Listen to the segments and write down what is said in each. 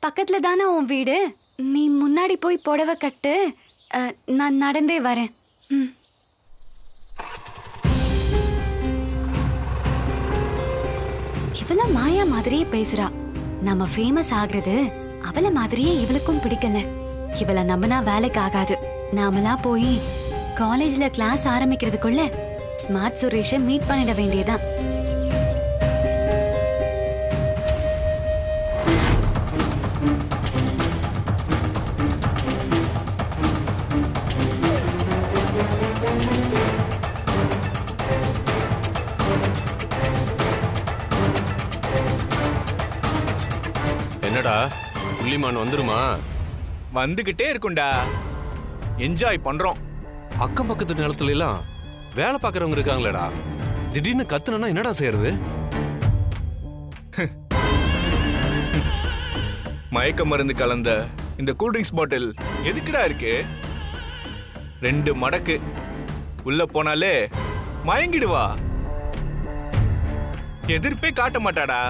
பக்கத்துல தானே உன் வீடு. நீ முன்னாடி போய் புடவை கட்டு, நான் நடந்தே வரேன். இவள மாயா மாதிரியே பேசுறா. நம்ம ஃபேமஸ் ஆகுறது அவள மாதிரியே இவளுக்கும் பிடிக்கல. இவள நம்பினா வேலைக்கு ஆகாது. நாமளா போய் காலேஜ்ல கிளாஸ் ஆரம்பிக்கிறதுக்குள்ள ஸ்மார்ட் சுரேஷை மீட் பண்ணிட வேண்டியதான். என்னடா புள்ளிமான் வந்துருமா? வந்துகிட்டே இருக்கும்டா. என்ஜாய் பண்றோம். அக்கம் பக்கத்து நிலத்துல எல்லாம் வேலை பார்க்கறவங்க இருக்காங்களேடா. திடீர்னு கத்துனா என்னடா செய்யறது? மயக்க மருந்து கலந்த இந்த கூல்ட்ரிங்க்ஸ் பாட்டில் எதுக்குடா இருக்கு? 2 மடக்கு உள்ள போனாலே மயங்கிடுவா. எதிர்ப்பே காட்ட மாட்டாடா.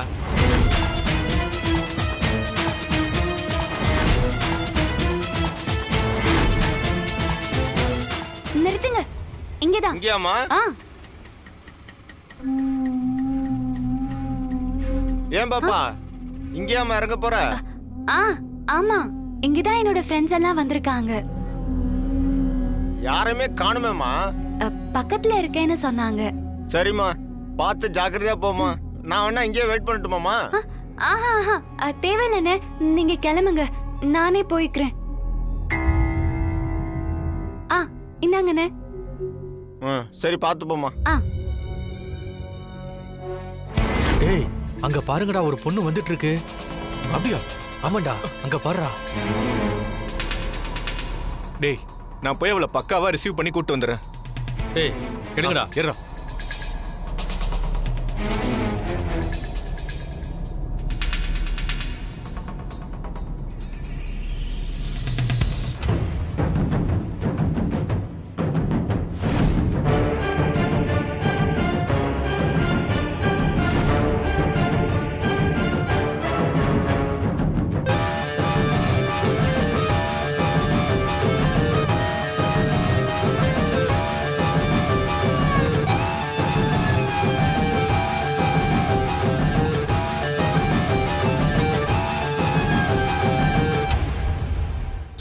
நிறுத்துங்க. இங்கதான். இங்கேயாமா? ஏன் பாப்பா இங்கேயாமா இறங்க போற? ஆமா, இங்கதான் என்னோட ஃப்ரெண்ட்ஸ் எல்லாம் வந்திருக்காங்க. யாரையுமே காணுமேமா. பக்கத்துல இருக்கேன்னு சொன்னாங்க. சரிம்மா, பார்த்து ஜாக்கிரதையா போமா. நான் வேணா இங்கேயே வெயிட் பண்ணட்டுமாமா? ஆஹா, தேவையில்லைண்ணே, நீங்க கிளம்புங்க, நானே போய்க்கிறேன். இந்தாங்கண்ணே. சரி, பார்த்து போமா. டேய், அங்க பாருங்கடா, ஒரு பொண்ணு வந்துட்டு இருக்கு. அப்படியா? ஆமாண்டா, அங்க பாருடா. டேய், நான் போய் அவளை பக்காவா ரிசீவ் பண்ணி கூட்டு வந்துடுறேன். டேய், எடுங்கடா, ஏறா.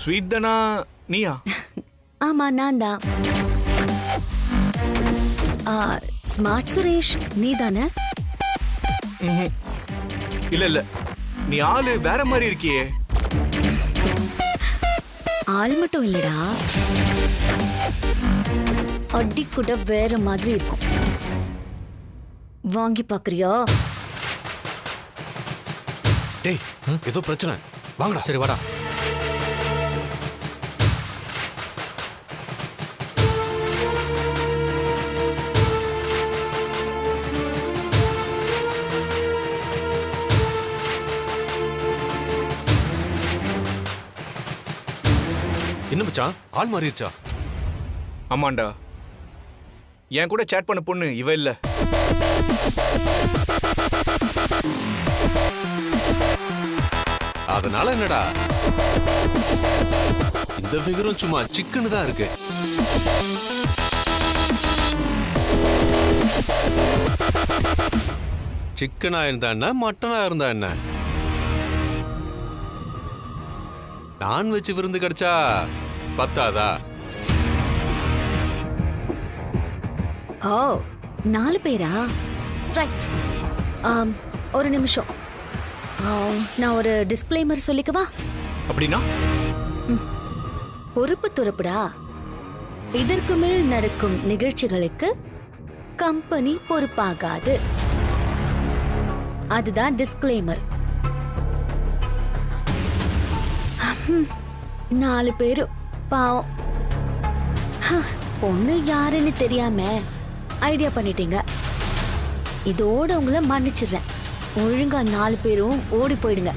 ஸ்வீட் தானா நீயா? ஆமா, நான் தான். ஸ்மார்ட் சுரேஷ் நீ தானே? இல்ல, நீ ஆளு வேற மாதிரி இருக்கியே. ஆள் மட்டும் இல்லடா, அடி கூட வேற மாதிரி இருக்கும். வாங்கி பாக்குறியா? டேய், ஏதோ பிரச்சனை, வாங்கடா. சரி, வாடா. என்ன மச்சான், ஆள் மாறிடுச்சா? ஆமாண்டா, என் கூட சேட் பண்ண பொண்ணு இவ இல்ல. அதனால என்னடா, இந்த ஃபிகரும் சும்மா சிக்கன்னு தான் இருக்கு. சிக்கனா இருந்தா என்ன, மட்டனா இருந்தா என்ன, நான்வெஜ் விருந்து கிடைச்சா பத்தாதா? ஓ, 4 பேரா? ரைட். ஒரு நிமிஷம், நான் ஒரு டிஸ்க்ளைமர் சொல்லிக்கவா? அப்படின்னா? பொறுப்பு துறப்புடா. இதற்கு மேல் நடக்கும் நிகழ்ச்சிகளுக்கு கம்பெனி பொறுப்பாகாது. அதுதான் டிஸ்க்ளைமர். 4 பேரு பாவம், பொண்ணு யாருன்னு தெரியாம ஐடியா பண்ணிட்டீங்க. இதோட உங்களை மன்னிச்சிடுறேன். ஒழுங்கா 4 பேரும் ஓடி போயிடுங்க.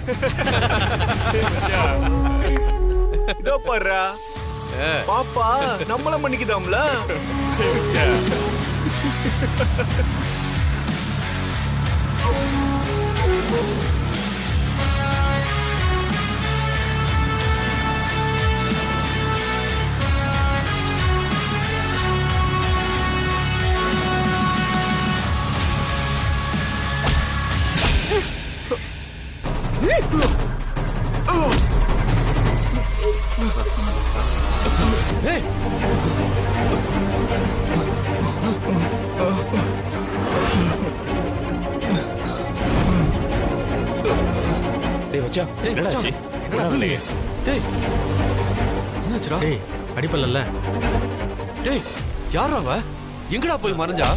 இதோ பாருடா, பாப்பா நம்மள மன்னிக்குதாம்ல. டேய் மச்சான், என்னடா ஆச்சு? டேய் என்னாச்சுடா? டேய் அடிப்பல்ல. டேய் யாரா அவ? எங்கடா போய் மறைஞ்சா?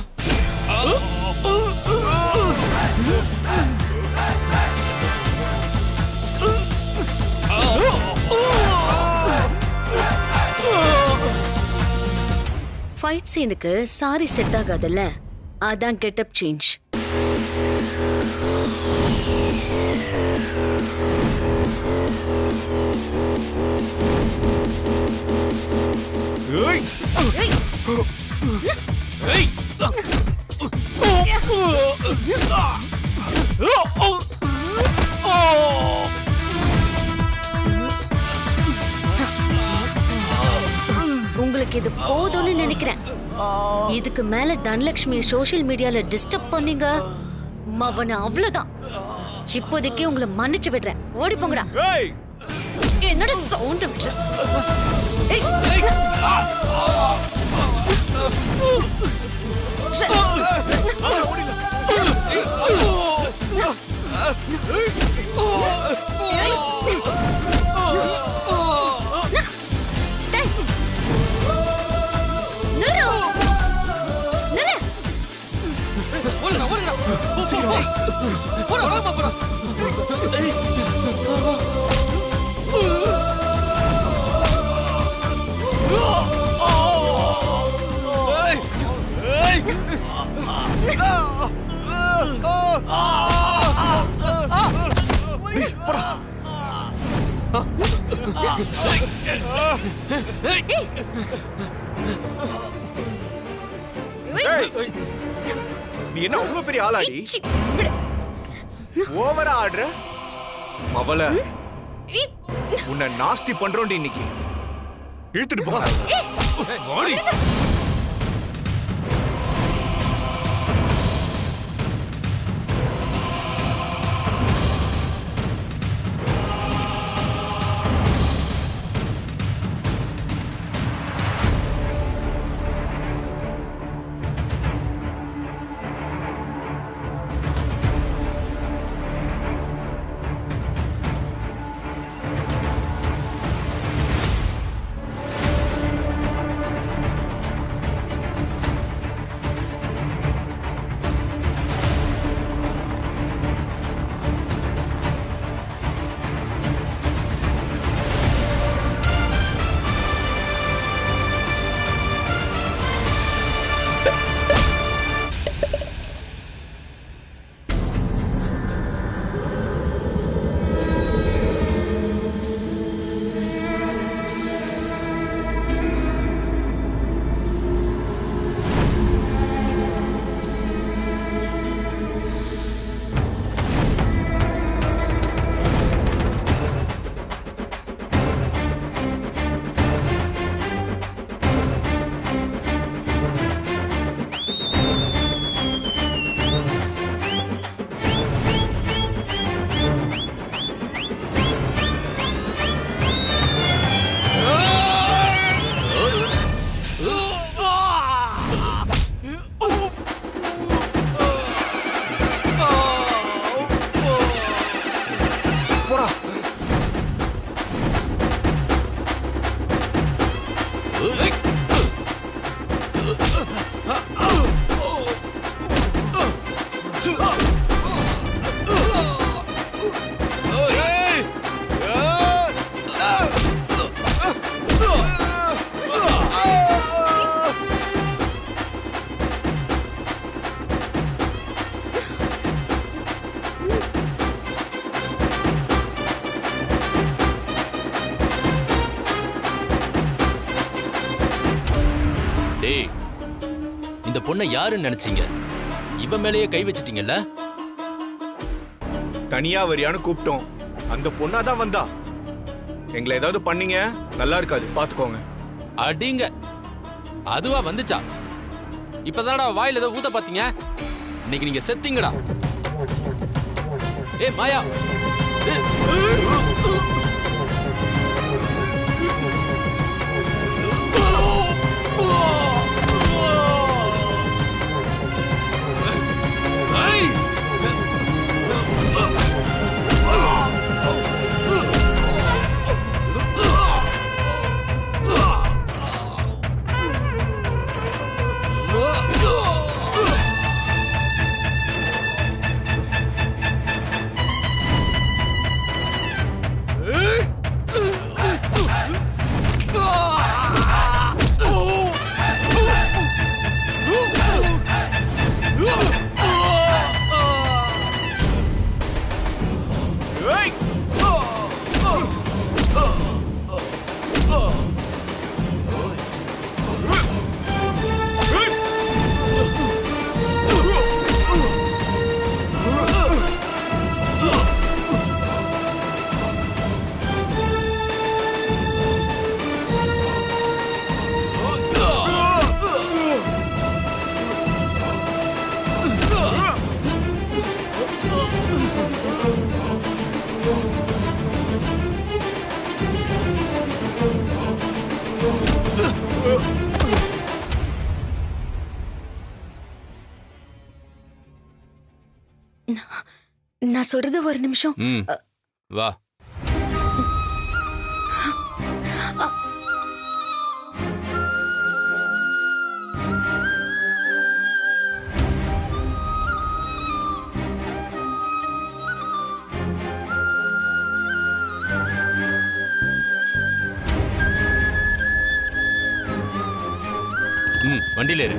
ஃபைட் சீனுக்கு சாரி செட் ஆகாதுல்ல, அதான் கெட்டப் சேஞ்ச். உங்களுக்கு இது போதும்னு நினைக்கிறேன். இதுக்கு மேல தனலட்சுமி சோஷியல் மீடியால டிஸ்டர்ப் பண்ணீங்க, அவனை அவ்வளவுதான். இப்போதைக்கு உங்களை மன்னிச்சு விடுறேன். ஓடி போங்கடா. என்னோட சவுண்ட் விடுற. நீ என்ன அவ்வளவு பெரிய ஆளாடி? ஓவரா ஆடுற அவள. உன்னை நாஸ்தி பண்றோண்டி இன்னைக்கு. இழுத்துட்டு போ. இந்த பொண்ணை யாருன்னு நினைச்சீங்க? இவ மேலேயே கை வச்சிட்டீங்கல்ல? தனியா வரியான்னு கூப்பிட்டோம். அந்த பொண்ணாதான் வந்தா. எங்களை ஏதாவது பண்ணீங்க நல்லா இருக்காது, பாத்துக்கோங்க. அடிங்க. அதுவா வந்துச்சா? இப்பதானடா வாயில ஏதோ ஊத்த பாத்தீங்க. இன்னைக்கு நீங்க செத்தீங்கடா. ஏ மாயா. நான் சொல்றது ஒரு நிமிஷம். ம் வா. ம் வண்டியில ஏறு.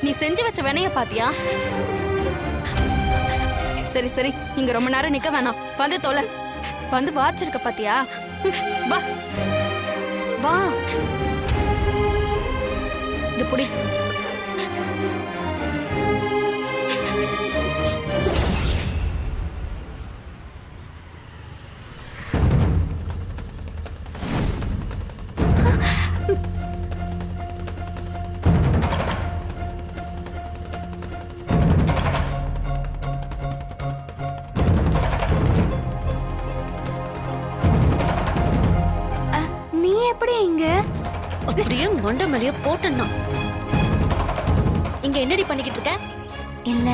நீ செஞ்சு வச்ச வேலைய பாத்தியா? சரி சரி, இங்க ரொம்ப நேரம் நிக்க வேணாம், வந்து தொலை. வந்து வாச்சிருக்க பாத்தியா? வா வா. இது புடி. நீ எப்படி இங்க? அப்படியே மண்டை மேலேயே போட்டேன்னா. இங்க என்னடி பண்ணிக்கிட்டு இருக்க? இல்ல,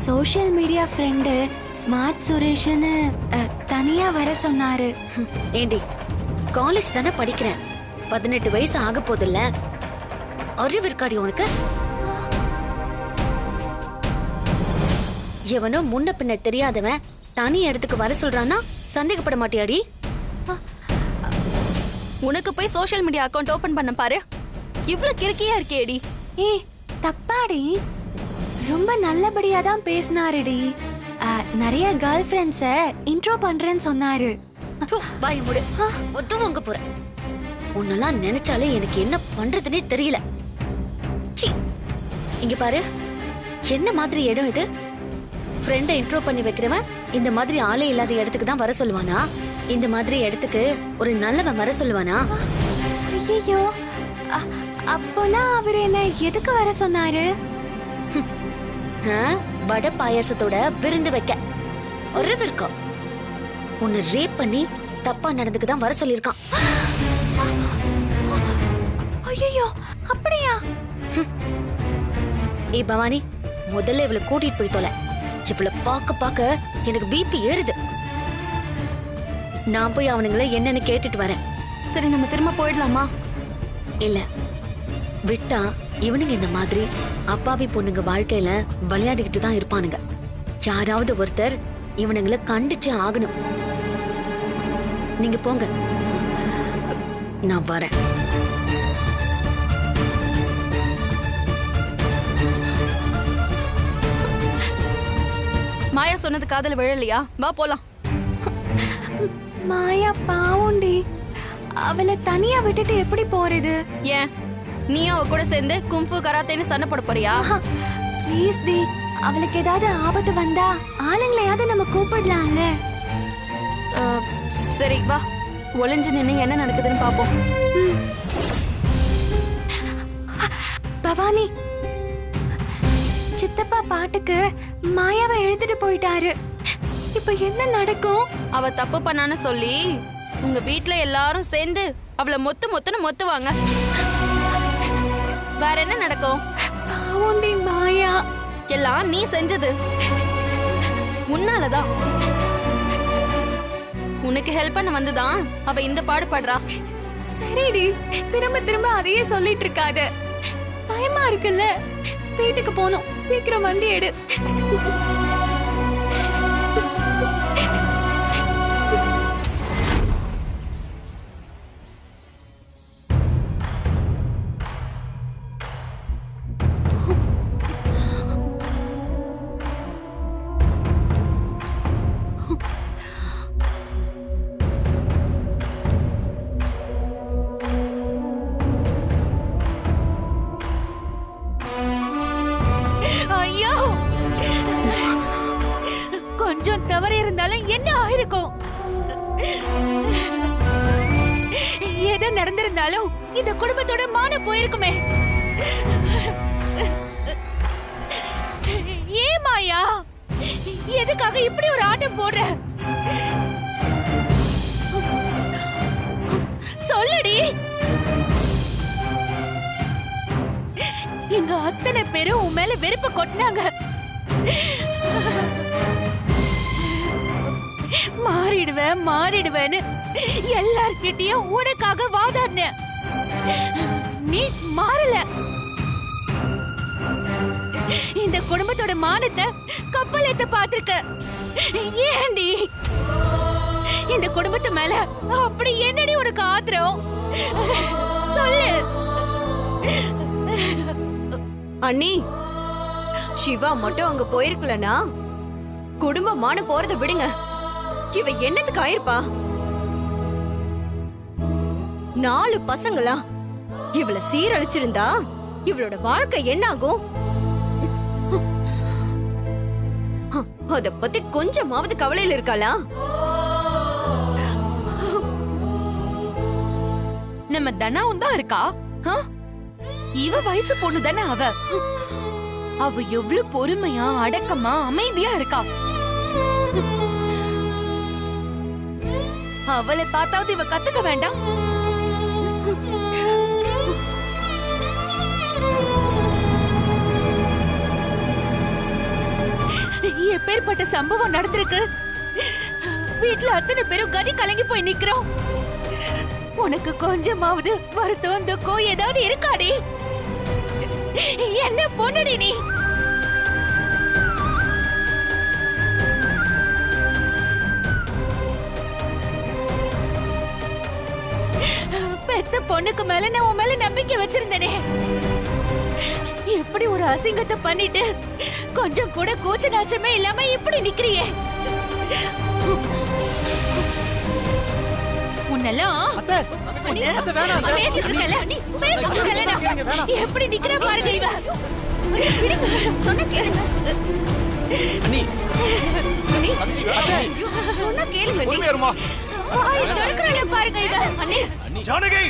சோஷியல் மீடியா ஃப்ரெண்டு ஸ்மார்ட் சுரேஷ்னு தனியா வர சொன்னாரு. ஏண்டி, காலேஜ் தானே படிக்கிறேன், 18 வயசு ஆக போதில்ல, அறிவு இருக்காடி உனக்கு? எவனோ முன்ன பின்ன தெரியாதவன் தனி இடத்துக்கு வர சொல்றான்னா சந்தேகப்பட மாட்டியாடி? உனக்கு போய் சோஷியல் மீடியா அக்கவுண்ட் ஓபன் பண்ண பாரு. இவ்ளோ கிறுக்கியா இருக்கேடி. ஏய் தப்பாடி, ரொம்ப நல்லபடியா தான் பேசினாருடி. நிறைய கேர்ள் ஃப்ரெண்ட்ஸை இன்ட்ரோ பண்றேன்னு சொன்னாரு. வாய் மூடு. ஒத்தும் வாங்க போறேன். உன்னெல்லாம் நினைச்சாலே எனக்கு என்ன பண்றதுன்னே தெரியல. சீ, இங்க பாரு, என்ன மாதிரி இடம் இது? ஃப்ரெண்டை இன்ட்ரோ பண்ணி வைக்கிறவன் இந்த மாதிரி ஆளே இல்லாத இடத்துக்கு தான் வர சொல்லுவானா? இந்த மாதிரி இடத்துக்கு ஒரு நல்லவன் வர சொல்லுவானா? ஐயோ, அப்போனா அவர் என்ன எதுக்கு வர சொன்னாரு? வடை பாயாசத்தோட விருந்து வைக்க. ஒரு விற்கம் உன்னை ரேப் பண்ணி தப்பா நடந்துக்கு தான் வர சொல்லிருக்கான். ஐயோ, அப்படியா? ஏய் பவானி, முதல்ல இவளை கூட்டிட்டு போய் தொலை. இவளை பார்க்க பார்க்க எனக்கு பிபி ஏறுது. நான் போய் அவனுங்களை என்னன்னு கேட்டுட்டு வரேன். சரி, நம்ம திரும்ப போயிடலாமா? இல்ல, விட்டா இவனுங்க இந்த மாதிரி அப்பாவி பொண்ணுங்க வாழ்க்கையில விளையாடிக்கிட்டு தான் இருப்பானுங்க. யாராவது ஒருத்தர் இவனுங்களை கண்டிச்சு ஆகணும். நீங்க போங்க, நான் வரேன். மாயா சொன்னது காதல விழலையா? வா போலாம். மாயா பாவுண்டி, அவளை தனியா விட்டுட்டு எப்படி போறது? ஏன், நீயும் அவ கூட சேர்ந்து கும்பு கராத்தேன்னு சண்டை போட போறியா? ப்ளீஸ் டி, அவளுக்கு ஏதாவது ஆபத்து வந்தா ஆளுங்களையாவது நம்ம கூப்பிடலாம்ல. சரி வா, ஒளிஞ்சு நின்னு என்ன நடக்குதுன்னு பாப்போம். பவானி, சித்தப்பா பாட்டுக்கு மாயாவை எழுதிட்டு போயிட்டாரு. இப்ப என்ன நடக்கும்? அவ தப்பு பண்ணான்னு சொல்லி உங்க வீட்ல எல்லாரும் சேர்ந்து அவளை மொத்துன்னு மொத்துவாங்க. வேற என்ன நடக்கும்? பாவுண்டி மாயா, எல்லாம் நீ செஞ்சது. உன்னாலதான். உனக்கு ஹெல்ப் பண்ண வந்துதான் அவ இந்த பாடுபடுறா. சரிடி, திரும்ப திரும்ப அதையே சொல்லிட்டு இருக்காத. பயமா இருக்குல்ல. வீட்டுக்கு போனோம், சீக்கிரம் வண்டி எடு. ஐயோ, கொஞ்சம் தவறு இருந்தாலும் என்ன ஆயிருக்கும்? எது நடந்திருந்தாலும் இந்த குடும்பத்தோட மான போயிருக்குமே. நிஜமாயா? எதுக்காக இப்படி ஒரு ஆட்டம் போடுற? சொல்லுடி. எங்க அத்தனை பேரும் உன் மேல வெறுப்பு கொட்டினாங்க. மாறிடுவேன்னு எல்லார்கிட்டயும் உனக்காக வாதாடின. நீ மாறல. இந்த குடும்பத்தோட மானத்தை கப்பலேத்த பாத்திருக்க. ஏண்டி இந்த குடும்பத்து மேல அப்படி என்னடி உனக்கு ஆத்திரம்? சொல்லு. அண்ணி, சிவா மட்டும் அங்க போயிருக்கலனா குடும்பமான போறத விடுங்க. இவ என்னத்துக்கு ஆயிருப்பா? 4 பசங்களா? இவள சீரழிச்சிருந்தா இவளோட வாழ்க்கை என்ன ஆகும்? அத பத்தி கொஞ்சமாவது கவலையில இருக்காளா? நம்ம தனாவும் தான் இருக்கா. இவ வயசு பொண்ணு தானே அவ. அவ எவ்வளவு பொறுமையா அடக்கமா அமைதியா இருக்கா. அவளை பார்த்தாவது இவ கத்துக்க வேண்டாம்? எப்பேற்பட்ட சம்பவம் நடந்திருக்கு. வீட்டுல அத்தனை பேரும் கதி கலங்கி போய் நிக்கிறோம். உனக்கு கொஞ்சமாவது வருத்தம் துக்கம் ஏதாவது இருக்காடி? என்ன பொண்ணுடி நீ? பெத்த பொண்ணுக்கு மேல நான் உன் மேல நம்பிக்கை வச்சிருந்தேனே. எப்படி ஒரு அசிங்கத்தை பண்ணிட்டு கொஞ்சம் கூட கூச்ச நாச்சமே இல்லாம இப்படி நிக்கிறியே? எப்படி நிக்கிற பாருங்க இவ. சொன்ன கேளுங்க. சொன்ன கேளுங்க. பாருங்க இவ. ஜானகி,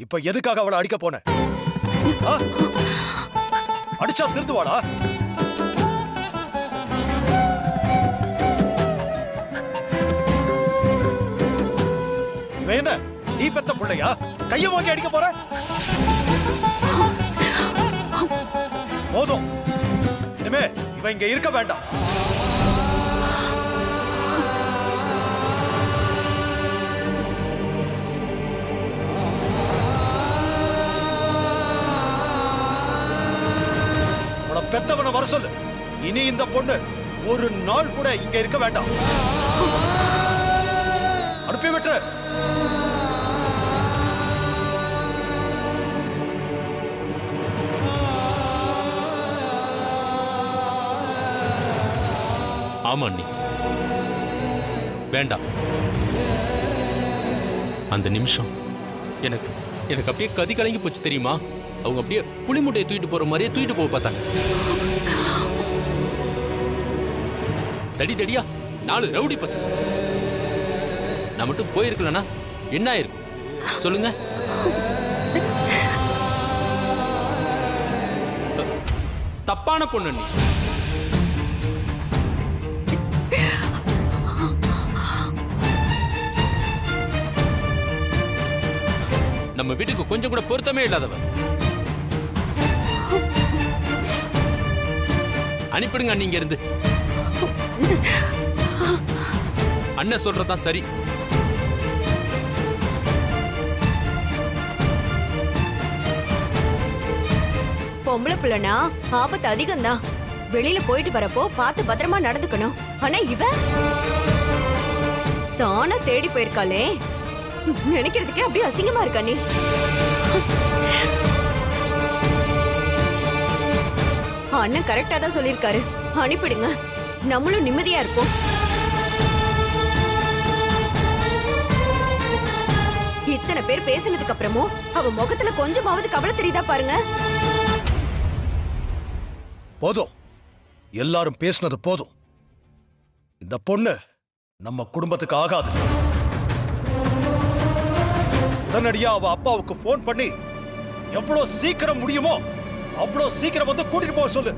இப்ப எதுக்காக அவளை அடிக்க போன? அடிச்சா திருந்துவாளா? இவன் என்ன நீ பெத்த பிள்ளையா? கைய வாங்கி அடிக்க போற? போதும், இனிமே இவன் இங்க இருக்க வேண்டாம். பெத்தவனை வர சொல்லு. இனி இந்த பொண்ணு ஒரு நாள் கூட இங்க இருக்க வேண்டாம். அனுப்பி விட்டு. ஆமா அண்ணி, வேண்டாம். அந்த நிமிஷம் எனக்கு எனக்கு அப்படியே கதி கலங்கி போச்சு தெரியுமா? அவங்க அப்படியே புளிமுட்டையை தூக்கிட்டு போற மாதிரியே தூக்கிட்டு போக பார்த்தாங்க. தடி தடியா 4 ரவுடி பசங்க. நான் மட்டும் போயிருக்கலனா என்ன ஆயிருக்கும் சொல்லுங்க? தப்பான பொண்ணு நீ. நம்ம வீட்டுக்கு கொஞ்சம் கூட பொருத்தமே இல்லாதவன். அனுப்பிடுங்க நீங்க இருந்து. அண்ணன் சொல்றதான் சரி. பொம்பளை பிள்ளைனா ஆபத்து அதிகம்தான். வெளியில போயிட்டு வரப்போ பார்த்து பத்திரமா நடந்துக்கணும். ஆனா இவ தானா தேடி போயிருக்காளே, நினைக்கிறதுக்கே அப்படியே அசிங்கமா இருக்கா நீ. அண்ணன் கரெக்டா தான் சொல்லிருக்காரு, அனுப்பிடுங்க, நம்மளும் நிம்மதியா இருப்போம். இத்தனை பேர் பேசினதுக்கு அப்புறமும் அவ முகத்துல கொஞ்சமாவது கவலை தெரியுதா பாருங்க. போதும், எல்லாரும் பேசினது போதும். இந்த பொண்ணு நம்ம குடும்பத்துக்கு ஆகாது. உடனடியா அவ அப்பாவுக்கு போன் பண்ணி எவ்வளவு சீக்கிரம் முடியுமோ அவ்வளவு சீக்கிரம் வந்து கூட்டிட்டு போக சொல்லு.